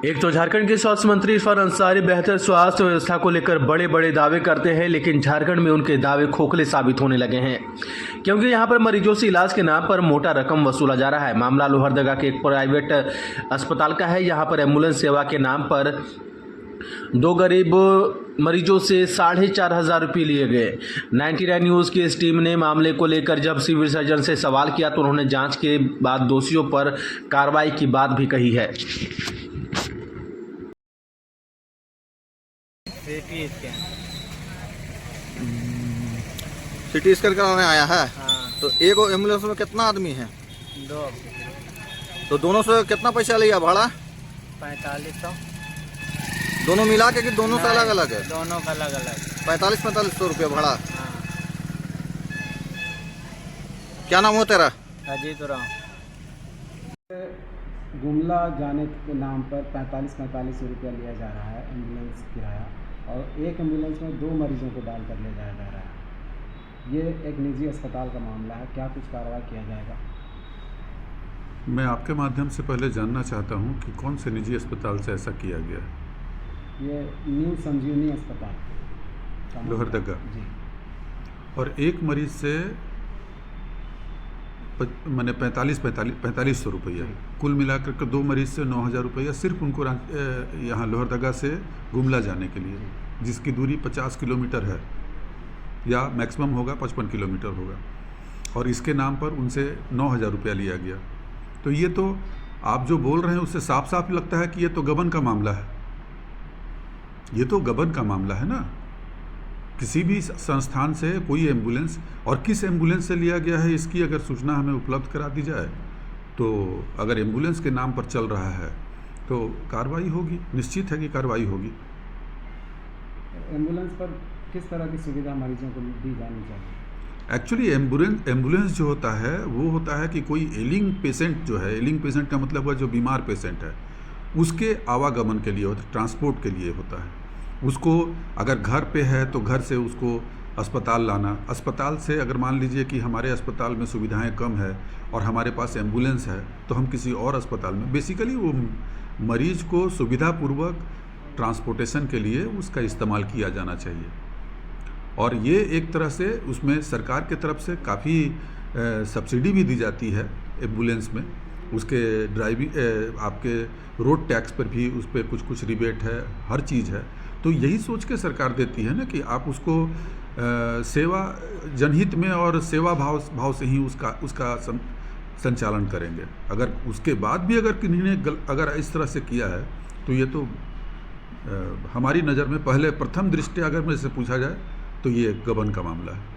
एक तो झारखंड के स्वास्थ्य मंत्री इरफान अंसारी बेहतर स्वास्थ्य व्यवस्था को लेकर बड़े बड़े दावे करते हैं, लेकिन झारखंड में उनके दावे खोखले साबित होने लगे हैं, क्योंकि यहां पर मरीजों से इलाज के नाम पर मोटा रकम वसूला जा रहा है। मामला लोहरदगा के एक प्राइवेट अस्पताल का है। यहां पर एम्बुलेंस सेवा के नाम पर दो गरीब मरीजों से 4,500 रुपये लिए गए। 99 न्यूज़ की इस टीम ने मामले को लेकर जब सिविल सर्जन से सवाल किया तो उन्होंने जांच के बाद दोषियों पर कार्रवाई की बात भी कही है। सिटी स्कैन कराने आया है। हाँ। तो एक एम्बुलेंस में कितना आदमी है? दो। तो दोनों से कितना पैसा लिया भाड़ा? 4500। दोनों मिला के कि दोनों का अलग अलग है? दोनों का अलग अलग। 4500 रुपया भाड़ा। हाँ। क्या नाम हो तेरा? अजीत राम। गुमला जाने के नाम पर 45 रुपया लिया जा रहा है एम्बुलेंस किराया, और एक एम्बुलेंस में दो मरीजों को डाल कर ले जाया जा रहा है। ये एक निजी अस्पताल का मामला है, क्या कुछ कार्रवाई किया जाएगा? मैं आपके माध्यम से पहले जानना चाहता हूं कि कौन से निजी अस्पताल से ऐसा किया गया है? ये न्यू संजीवनी अस्पताल का मामला। लोहरदगा जी। और एक मरीज से मैंने 4500 रुपया, कुल मिलाकर के दो मरीज से 9,000 रुपया सिर्फ उनको यहाँ लोहरदगा से गुमला जाने के लिए, जिसकी दूरी 50 किलोमीटर है या मैक्सिमम होगा 55 किलोमीटर होगा, और इसके नाम पर उनसे 9,000 रुपया लिया गया। तो ये तो आप जो बोल रहे हैं उससे साफ साफ लगता है कि ये तो गबन का मामला है। ये तो गबन का मामला है ना। किसी भी संस्थान से कोई एम्बुलेंस, और किस एम्बुलेंस से लिया गया है इसकी अगर सूचना हमें उपलब्ध करा दी जाए तो अगर एम्बुलेंस के नाम पर चल रहा है तो कार्रवाई होगी, निश्चित है कि कार्रवाई होगी। एम्बुलेंस पर किस तरह की सुविधा मरीजों को दी जानी चाहिए? एक्चुअली एम्बुलेंस जो होता है वो होता है कि कोई एलिंग पेशेंट जो है, एलिंग पेशेंट का मतलब हुआ जो बीमार पेशेंट है, उसके आवागमन के लिए होता है, ट्रांसपोर्ट के लिए होता है। उसको अगर घर पे है तो घर से उसको अस्पताल लाना, अस्पताल से अगर मान लीजिए कि हमारे अस्पताल में सुविधाएं कम है और हमारे पास एम्बुलेंस है तो हम किसी और अस्पताल में, बेसिकली वो मरीज को सुविधापूर्वक ट्रांसपोर्टेशन के लिए उसका इस्तेमाल किया जाना चाहिए। और ये एक तरह से उसमें सरकार के तरफ से काफ़ी सब्सिडी भी दी जाती है एम्बुलेंस में, उसके ड्राइविंग आपके रोड टैक्स पर भी उस पर कुछ रिबेट है, हर चीज़ है। तो यही सोच के सरकार देती है ना कि आप उसको सेवा जनहित में और सेवा भाव से ही उसका संचालन करेंगे। अगर उसके बाद भी अगर किन्हीं ने अगर इस तरह से किया है तो ये तो हमारी नज़र में पहले प्रथम दृष्टया अगर मुझसे पूछा जाए तो ये गबन का मामला है।